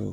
2,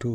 2